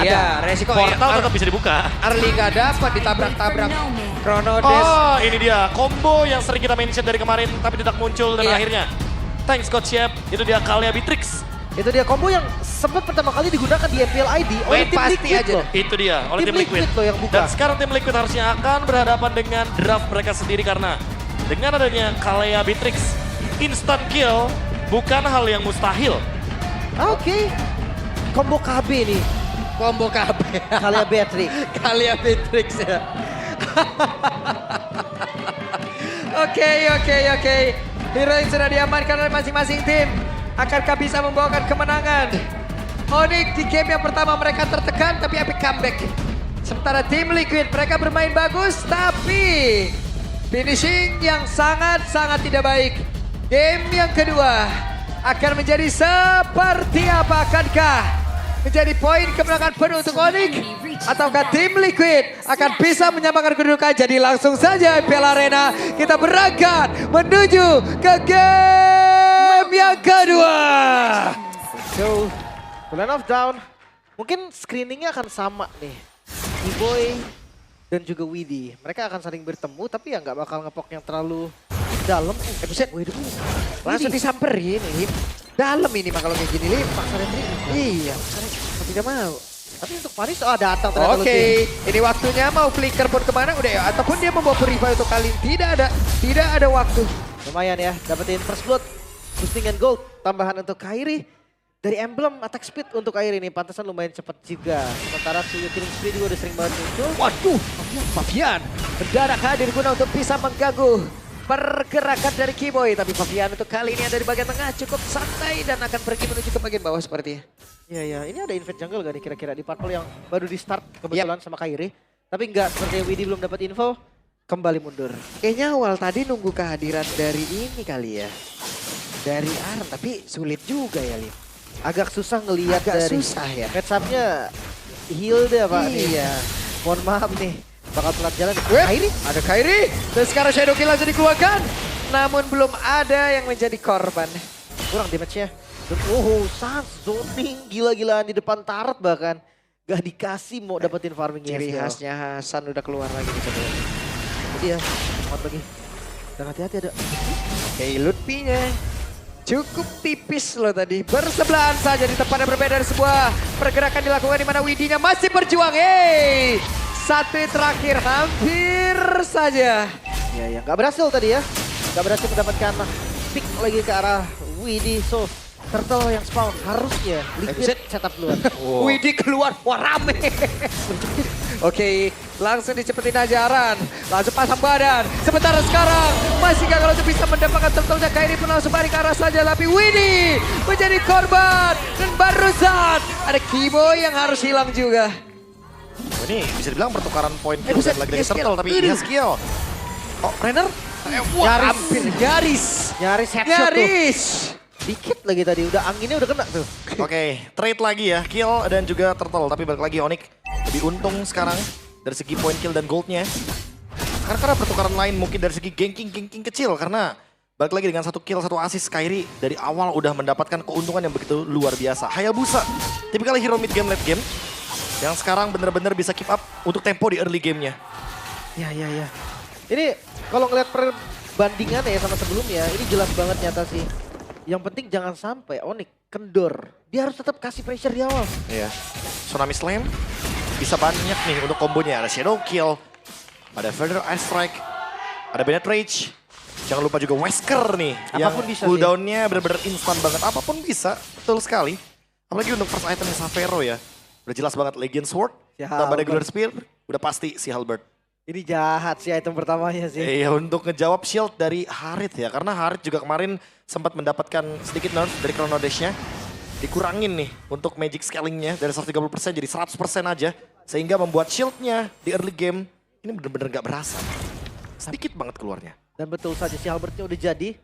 Iya, resiko Portal tetap bisa dibuka. early gak dapat ditabrak-tabrak. Chrono Dash. Oh, ini dia combo yang sering kita mention dari kemarin tapi tidak muncul dan Iya. akhirnya thanks Coach Shep, itu dia Kalia Beatrix. Itu dia combo yang sempat pertama kali digunakan di FPL ID oleh Main tim pasti Liquid aja. loh. Itu dia oleh Tim tim Liquid. Liquid loh yang buka. Dan sekarang tim Liquid harusnya akan berhadapan dengan draft mereka sendiri karena dengan adanya Kalia Beatrix, instant kill bukan hal yang mustahil. Oke. Combo KB nih. Combo KB. Kalia Beatrix. Kalia Beatrix ya. Oke. Hero yang sudah diamankan oleh masing-masing tim. Akankah bisa membawakan kemenangan? Onyx di game yang pertama mereka tertekan tapi epic comeback. Sementara tim Liquid mereka bermain bagus tapi finishing yang sangat-sangat tidak baik. Game yang kedua akan menjadi seperti apa? Akankah menjadi poin kemenangan penuh untuk Onyx? Ataukah tim Liquid akan bisa menyamakan kedudukan? Jadi langsung saja FPL Arena kita berangkat menuju ke game yang kedua. So, Land of Down. Mungkin screeningnya akan sama nih. E-Boy dan juga Widdy. Mereka akan saling bertemu tapi ya nggak bakal ngepok yang terlalu dalam. Buset. Waduh. Langsung disamperin Lim. Dalam ini mah kalau kayak gini Lim. Paksa retri. Iya, tidak mau. Tapi untuk Paris, datang ternyata Oke, ini waktunya mau flicker pun kemana udah ya. Ataupun dia membawa purify untuk kali ini. Tidak ada waktu. Lumayan ya, dapetin first blood. Boosting and gold, tambahan untuk Kairi. Dari emblem attack speed untuk Kairi ini, pantesan lumayan cepat juga. Sementara Suyu Killing Spree juga udah sering banget muncul. Waduh, Fabian mendadak hadir guna untuk bisa mengganggu pergerakan dari Keyboy. Tapi Fabian untuk kali ini ada di bagian tengah cukup santai dan akan pergi menuju ke bagian bawah sepertinya. Iya, ini ada invade jungle gak nih kira-kira di Purple yang baru di start kebetulan sama Kairi. Tapi enggak, seperti Widdy belum dapat info, kembali mundur. Kayaknya awal tadi nunggu kehadiran dari ini kali ya. Dari Arn, tapi sulit juga ya Lim. Agak susah ngelihat Agak dari susah ya. match-up-nya Hilda Pak. Iya. Mohon maaf nih, bakal telat jalan. Kairi, ada Kairi. Dan sekarang Shadow Kill langsung dikeluarkan. Namun belum ada yang menjadi korban. Kurang damage-nya. Dan Sans zoning gila-gilaan di depan turret bahkan. Gak dikasih mau dapetin farming Ciri Yesgel. khasnya Hasan udah keluar lagi nih coba. Jadi ya, semangat lagi. Dan hati-hati ada. Oke, Lutfi-nya cukup tipis loh tadi. Bersebelahan saja di tempat yang berbeda dari sebuah pergerakan dilakukan di mana Widdy-nya masih berjuang. Hey, satu terakhir hampir saja. Ya, gak berhasil tadi ya. Gak berhasil mendapatkan pick lagi ke arah Widdy. So, Turtle yang spawn harusnya Liquid setup duluan. Widdy keluar, wah rame. Oke, langsung dicepetin aja Aran. Langsung pasang badan. Sementara sekarang masih gagal untuk bisa mendapatkan turtle-nya. Kairi pun langsung balik ke arah saja. Tapi Widdy menjadi korban. Dan barusan ada Keyboy yang harus hilang juga. Ini bisa dibilang pertukaran poin kill buset, dan lagi-lagi Yesgel. turtle tapi Aduh. Yesgel. Oh, Renner? Wah, hampir nyaris. Nyaris headshot tuh. Nyaris. Dikit lagi tadi, udah anginnya udah kena tuh. Oke, trade lagi ya, kill dan juga turtle. Tapi balik lagi Onyx lebih untung sekarang dari segi poin kill dan goldnya. Karena pertukaran lain mungkin dari segi ganking kecil. Karena balik lagi dengan 1 kill, 1 assist, Kairi dari awal udah mendapatkan keuntungan yang begitu luar biasa. Hayabusa, tipikal hero mid game, late game. Yang sekarang bener-bener bisa keep up untuk tempo di early gamenya. Ya. Ini kalau ngeliat perbandingannya ya sama sebelumnya, ini jelas banget nyata sih. Yang penting jangan sampai Onyx kendor. Dia harus tetap kasih pressure di awal. Iya. Tsunami Slam bisa banyak nih untuk kombonya. Ada Shadow Kill, ada Further Ice Strike, ada Bennett Rage. Jangan lupa juga Wesker nih. Apapun yang bisa cooldown-nya bener-bener instan banget. Apapun bisa, betul sekali. Apalagi untuk first item Savero ya. Udah jelas banget Legion Sword, Si tambah Regular Halberd. Spear, udah pasti si Halberd. Ini jahat sih item pertamanya sih. Iya, untuk ngejawab shield dari Harit ya. Karena Harit juga kemarin sempat mendapatkan sedikit nerf dari Chrono Dash-nya. Dikurangin nih untuk magic scaling-nya dari 130% jadi 100% aja. Sehingga membuat shield-nya di early game ini bener-bener gak berasa. Sedikit banget keluarnya. Dan betul saja si Halbertnya udah jadi.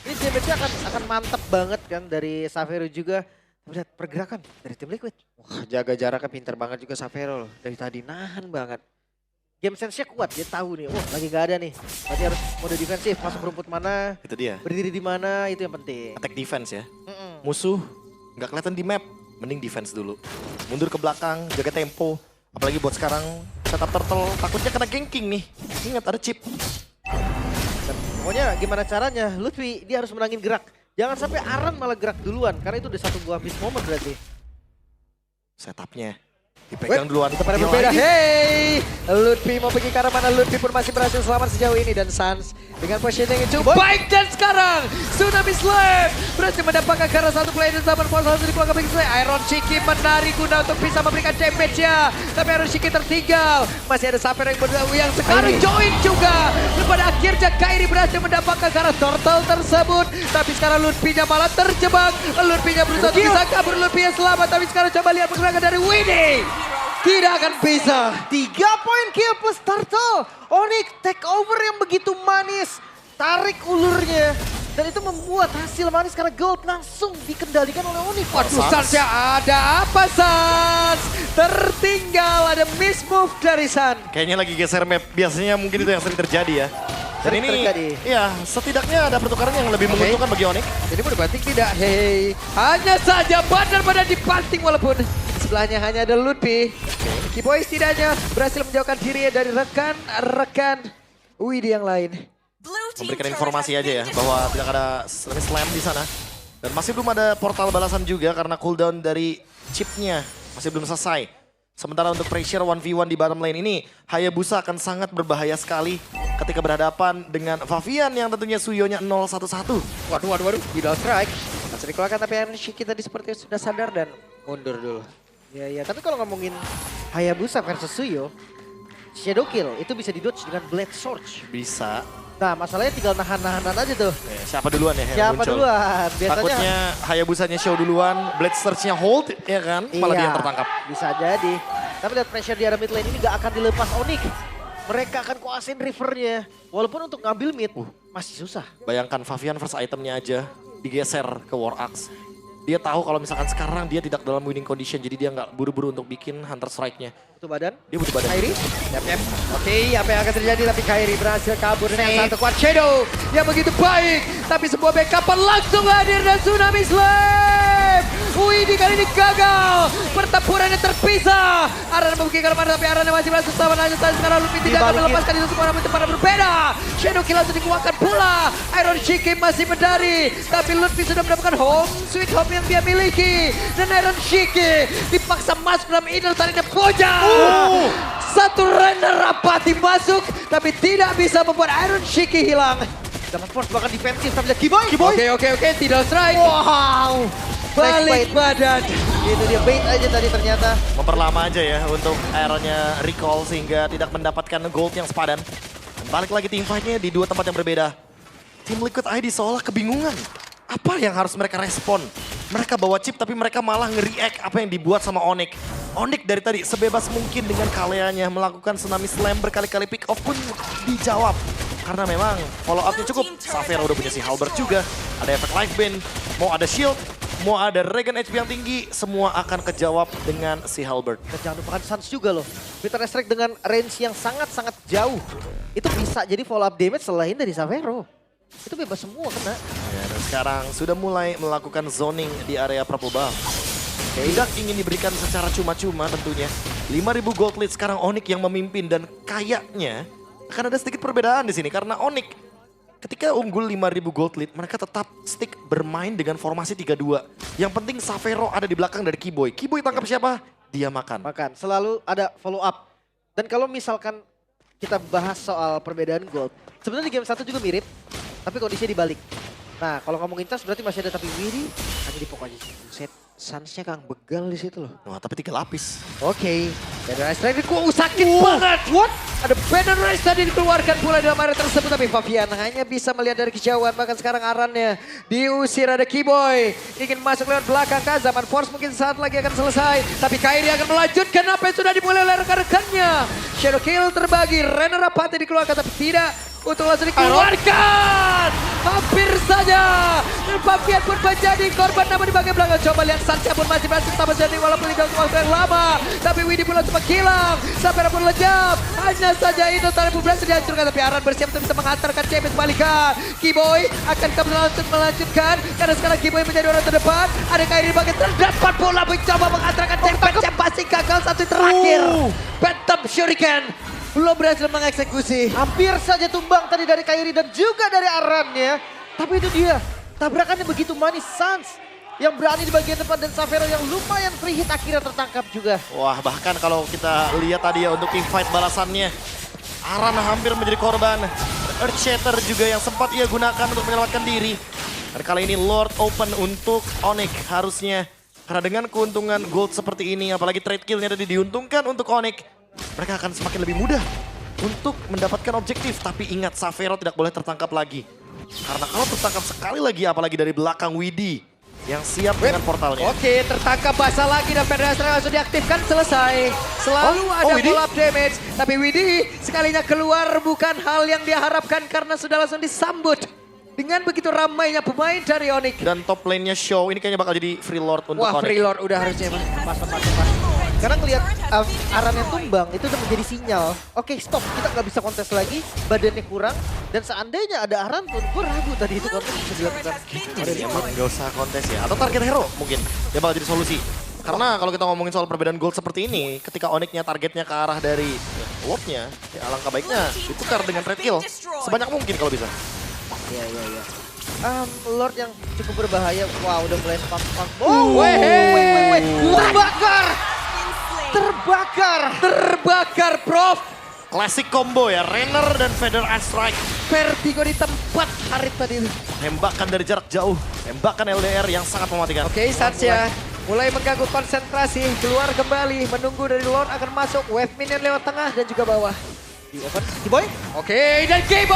Ini damage-nya akan mantep banget kan dari Savero juga. Lihat pergerakan dari tim Liquid. Wah, jaga jaraknya pinter banget juga Savero loh. Dari tadi nahan banget. Game sense-nya kuat, dia tahu nih, lagi gak ada nih. Berarti harus mode defensif, masuk rumput mana, Itu dia. berdiri di mana, itu yang penting. Attack defense ya. Musuh nggak kelihatan di map. mending defense dulu. Mundur ke belakang, jaga tempo. Apalagi buat sekarang setup turtle takutnya kena ganking nih. Ingat ada chip. Dan pokoknya gimana caranya, Lutfi dia harus menangin gerak. Jangan sampai Aran malah gerak duluan, karena itu udah satu buah miss moment berarti. Setupnya dipegang duluan. Kita pada berbeda. Hey, Lutfi mau pergi ke arah mana? Lutfi pun masih berhasil selamat sejauh ini. Dan Sans dengan positioning yang cukup baik. Dan sekarang Tsunami Slam berhasil mendapatkan karena satu play dan zaman force langsung dikeluarkan bagi Slam. Iron Shiki menarik guna untuk bisa memberikan damage-nya. Tapi Iron Shiki tertinggal. Masih ada Safer yang sekarang join juga. Dan pada akhirnya Kairi berhasil mendapatkan karena turtle tersebut. Tapi sekarang Lutfi-nya malah terjebak. Lutfi-nya berusaha untuk bisa kabur. Lutfi-nya selamat. Tapi sekarang coba lihat pergerakan dari Winnie. Tidak akan bisa. 3 poin kill plus turtle. Onyx take over yang begitu manis. Tarik ulurnya. Dan itu membuat hasil manis karena gold langsung dikendalikan oleh Onyx. Waduh, Sans ya ada apa Sans? Tertinggal, ada miss move dari Sans. Kayaknya lagi geser map. Biasanya mungkin itu yang sering terjadi ya. Dan Sering ini, terjadi. ya setidaknya ada pertukaran yang lebih menguntungkan bagi Onyx. Jadi mau dibanting tidak? Hei, hanya saja Badar dibanting walaupun sebelahnya hanya ada Lutfi. Kiboy setidaknya berhasil menjauhkan dirinya dari rekan-rekan Widhi yang lain. Memberikan informasi aja ya bahwa tidak ada slam di sana. Dan masih belum ada portal balasan juga karena cooldown dari chipnya masih belum selesai. Sementara untuk pressure 1v1 di bottom lane ini, Hayabusa akan sangat berbahaya sekali ketika berhadapan dengan Favian yang tentunya Suyonya 0-1-1. Waduh, middle strike. Masih dikeluarkan tapi Iron Shiki tadi sepertinya sudah sadar dan mundur dulu. Ya, tapi kalau ngomongin Hayabusa versus Suyo, Shadow Kill itu bisa di-dodge dengan Blade Surge. Bisa. Nah, masalahnya tinggal nahan-nahanan aja tuh. Siapa duluan ya yang Siapa muncul? duluan? Biasanya Takutnya Hayabusanya show duluan, Blade Surge-nya hold, ya kan? Malah dia yang tertangkap. Bisa jadi. Tapi lihat pressure di arah mid lane ini gak akan dilepas Onyx. Mereka akan kuasain rivernya. Walaupun untuk ngambil mid masih susah. Bayangkan Favian first itemnya aja digeser ke War Axe. Dia tahu kalau misalkan sekarang dia tidak dalam winning condition, jadi dia nggak buru-buru untuk bikin Hunter Strike-nya. Butuh badan. Dia butuh badan. Kairi. Yap. Oke, apa yang akan terjadi? Tapi Kairi berhasil kabur dengan satu kuat Shadow yang begitu baik. Tapi sebuah backupan langsung hadir dan Tsunami Slam. Widhi kali ini gagal. Pertempurannya terpisah. Aran membuki ke mana tapi Aran masih berhasil sama aja. Sekarang Lutfi tidak akan melepaskan itu semua namun tempat berbeda. Shadow Kill langsung dikeluarkan pula. Iron Shiki masih medari. Tapi Lutfi sudah mendapatkan home sweet home yang dia miliki. Dan Iron Shiki dipaksa masuk dalam inner tarinya Boja. Satu runner rapati masuk tapi tidak bisa membuat Iron Shiki hilang. Dapat force bahkan defensif tapi lihat Kiboy. Oke, tidak strike. Wow. Balik badan. Itu dia bait aja tadi ternyata. Memperlama aja ya untuk aeronya recall sehingga tidak mendapatkan gold yang sepadan. Dan balik lagi team fight-nya di dua tempat yang berbeda. Tim Liquid ID seolah kebingungan. Apa yang harus mereka respon? Mereka bawa chip tapi mereka malah nge-react apa yang dibuat sama Onyx. Onyx dari tadi sebebas mungkin dengan kaleanya melakukan Tsunami Slam berkali-kali pick off pun dijawab. Karena memang follow up-nya cukup. Saphira udah punya si Halberd juga. Ada efek life band, mau ada shield, mau ada Regen HP yang tinggi, semua akan kejawab dengan si Halberd. Dan jangan lupakan Sans juga loh. Bitter Strike dengan range yang sangat-sangat jauh. Itu bisa jadi follow up damage selain dari Savero. Itu bebas semua kena. Ya, dan sekarang sudah mulai melakukan zoning di area purple buff. Tidak ingin diberikan secara cuma-cuma tentunya. 5.000 gold lead sekarang Onyx yang memimpin dan kayaknya akan ada sedikit perbedaan di sini karena Onyx ketika unggul 5.000 gold lead mereka tetap stick bermain dengan formasi 3-2. Yang penting Savero ada di belakang dari Kiboy. Kiboy tangkap siapa? Dia makan. Makan. Selalu ada follow up. Dan kalau misalkan kita bahas soal perbedaan gold. Sebenarnya di game 1 juga mirip. Tapi kondisinya dibalik. Nah, kalau ngomongin tas berarti masih ada tapi Widhi hanya di pokoknya set Sans-nya Kang begal di situ loh. Wah, tapi 3 lapis. Oke. Banner Rise tadi sakit banget. What? Ada Banner Rise tadi dikeluarkan pula dalam area tersebut. Tapi Favian hanya bisa melihat dari kejauhan. Bahkan sekarang Arannya diusir ada Kiboy. Ingin masuk lewat belakang kah? Zaman Force mungkin saat lagi akan selesai. Tapi Kairi akan melanjutkan apa yang sudah dimulai oleh rekan-rekannya. Shadow Kill terbagi. Renner Rapati dikeluarkan tapi tidak. Untuk langsung dikeluarkan. Hampir saja. Dan Favian pun menjadi korban namun di bagian belakang. Coba lihat Sansya pun masih berhasil sama jadi walaupun tidak waktu yang lama. Tapi Widhi pun langsung menghilang. Saphira pun lejap. Hanya saja itu Taribu berhasil dihancurkan, tapi Aran bersiap untuk bisa menghantarkan Champions balikan. Keyboy akan melanjutkan karena sekarang Keyboy menjadi orang terdepan. Ada Kairi bagian terdapat bola mencoba menghantarkan Champions yang pasti gagal satu terakhir. Phantom Shuriken belum berhasil mengeksekusi. Hampir saja tumbang tadi dari Kairi dan juga dari Aran ya. Tapi itu dia, tabrakannya begitu manis. Sans yang berani di bagian depan dan Xavero yang lumayan free hit akhirnya tertangkap juga. Wah, bahkan kalau kita lihat tadi ya untuk team fight balasannya, Aran hampir menjadi korban. Earthshatter juga yang sempat ia gunakan untuk menyelamatkan diri. Dan kali ini Lord open untuk Onyx harusnya. Karena dengan keuntungan gold seperti ini, apalagi trade killnya tadi diuntungkan untuk Onyx, mereka akan semakin lebih mudah untuk mendapatkan objektif. Tapi ingat, Xavero tidak boleh tertangkap lagi. Karena kalau tertangkap sekali lagi, apalagi dari belakang Widhi yang siap dengan portalnya. Oke, tertangkap basah lagi dan Federasi langsung diaktifkan, selesai. Selalu ada Widhi? pull up damage. Tapi Widhi sekalinya keluar bukan hal yang dia harapkan karena sudah langsung disambut. Dengan begitu ramainya pemain dari Onyx. Dan top lane-nya Show, ini kayaknya bakal jadi free lord untuk Wah, Onyx. free lord udah harusnya. Pas. Karena ngelihat Aran yang tumbang itu udah menjadi sinyal. Oke, stop, kita nggak bisa kontes lagi, badannya kurang. Dan seandainya ada Aran pun, gue ragu tadi itu kontes bisa dilakukan. Emang gak usah kontes ya, atau target hero mungkin, dia bakal jadi solusi. Karena kalau kita ngomongin soal perbedaan gold seperti ini, ketika Onyx-nya targetnya ke arah dari Lord-nya, ya alangkah baiknya ditukar dengan trade kill sebanyak mungkin kalau bisa. Iya. Lord yang cukup berbahaya, wah udah mulai spam. Weh. Terbakar, Prof. Klasik combo ya, Rainer dan Feather Ice Strike. Vertigo di tempat Harit tadi. Tembakan dari jarak jauh, tembakan LDR yang sangat mematikan. Oke, Sansya mulai mengganggu konsentrasi, keluar kembali, menunggu dari Lord akan masuk, wave minion lewat tengah dan juga bawah. Di open, Keyboy. Oke, dan Keyboy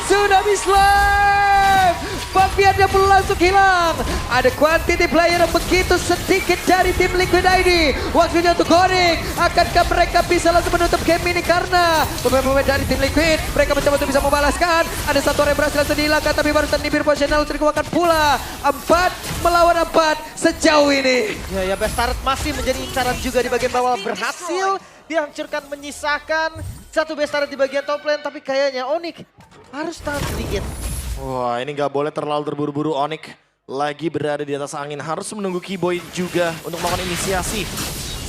sudah di-slam. Fabiannya pun langsung hilang. Ada quantity player yang begitu sedikit dari tim Liquid ID. Waktunya untuk Onyx. Akankah mereka bisa langsung menutup game ini karena pemain-pemain dari tim Liquid mereka mencoba untuk bisa membalaskan. Ada satu orang yang berhasil langsung dihilangkan tapi barusan Nibir positional dikeluarkan pula. 4 melawan 4 sejauh ini. Ya, Best Turret masih menjadi incaran juga di bagian bawah. Berhasil dihancurkan, menyisakan satu Best Turret di bagian top lane. Tapi kayaknya Onyx harus tahan sedikit. Wah, ini nggak boleh terlalu terburu-buru. Onyx lagi berada di atas angin, harus menunggu Keyboy juga untuk melakukan inisiasi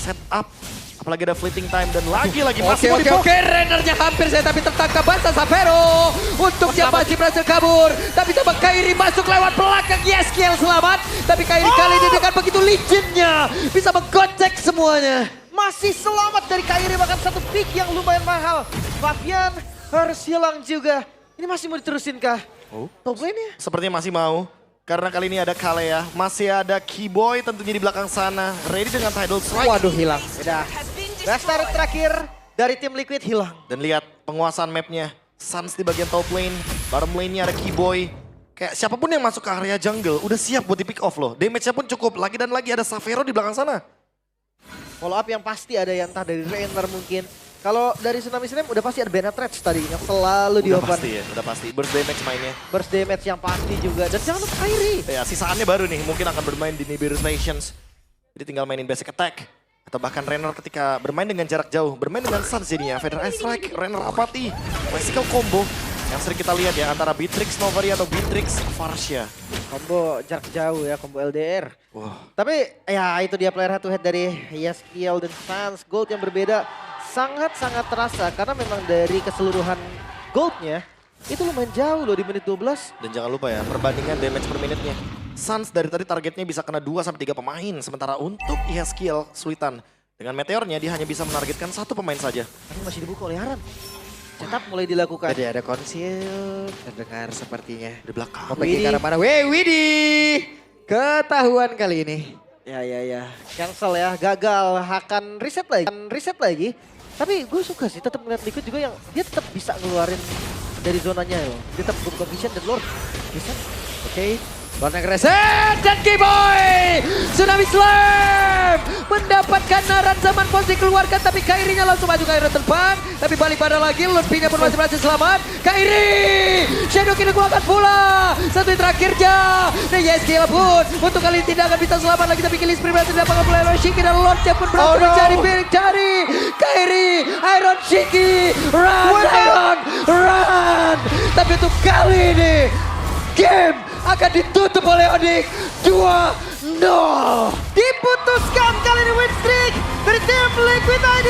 setup. Apalagi ada fleeting time dan lagi-lagi masih mau Oke, Rainernya hampir saya tapi tertangkap basah Xavero. Untuk dia masih berhasil kabur. Tapi coba Kairi masuk lewat belakang. Yes, kill selamat. Tapi Kairi kali ini dengan begitu licinnya bisa menggocek semuanya. Masih selamat dari Kairi, bahkan satu pick yang lumayan mahal. Fabian harus hilang juga. Ini masih mau diterusin kah? Top lane-nya? Sepertinya masih mau. Karena kali ini ada Kalea, masih ada Keyboy tentunya di belakang sana. Ready dengan Tidal Strike. Waduh, hilang. Udah. Best Turret terakhir dari tim Liquid hilang. Dan lihat penguasaan mapnya. Suns di bagian top lane, bottom lane-nya ada Keyboy. Kayak siapapun yang masuk ke area jungle udah siap buat di pick off loh. Damage-nya pun cukup. Lagi dan lagi ada Xavero di belakang sana. Follow up yang pasti ada yang entah dari Rainer mungkin. Kalau dari Tsunami Slam udah pasti ada Benatrix tadi yang selalu di Udah open. pasti ya, udah pasti. Burst damage mainnya. Burst damage yang pasti juga. Dan jangan lupa Kairi. Ya, sisaannya baru nih, mungkin akan bermain di Nibiru Nations. Jadi tinggal mainin basic attack. Atau bahkan Rainer ketika bermain dengan jarak jauh, bermain dengan Suns jadinya. Feather Ice Strike, Rainer apati. Classical combo yang sering kita lihat ya, antara Beatrix Novari atau Beatrix Varsha. Combo jarak jauh ya, combo LDR. Wah, Tapi ya itu dia player head to head dari Yaskiel dan Sans. Gold yang berbeda sangat-sangat terasa. Karena memang dari keseluruhan goldnya itu lumayan jauh loh di menit 12. dan jangan lupa ya, perbandingan damage per menitnya. Suns dari tadi targetnya bisa kena 2-3 pemain. Sementara untuk Yaskiel Sultan, dengan meteornya dia hanya bisa menargetkan 1 pemain saja. Tapi masih dibuka oleh Aran. Setup mulai dilakukan. Jadi ada konsil terdengar sepertinya. Di belakang. Mau pergi ke arah mana? Widhi. Ketahuan kali ini. Ya. Cancel ya, gagal. Akan reset lagi. Tapi gue suka sih tetap ngeliat Liquid juga yang dia tetap bisa ngeluarin dari zonanya loh. Dia tetap buka vision dan Lord. Bisa. Oke. Lord yang reset dan Keyboy. Tsunami Slam mendapatkan Naran aman, Pons dikeluarkan, tapi Kairi-nya langsung maju ke air terbang. Tapi balik pada lagi, Lutfi-nya pun masih berhasil selamat. Kairi! Shadow King dikeluarkan pula. Satu yang terakhirnya. Dan YSG pun untuk kali ini tidak akan bisa selamat lagi. Tapi killing spree berhasil didapatkan oleh Iron Shiki dan Lordnya pun berhasil mencari victory. Kairi, Iron Shiki, run Iron, run! Tapi untuk kali ini, game akan ditutup oleh Onyx 2-0. Diputuskan kali ini win streak dari tim Liquid ID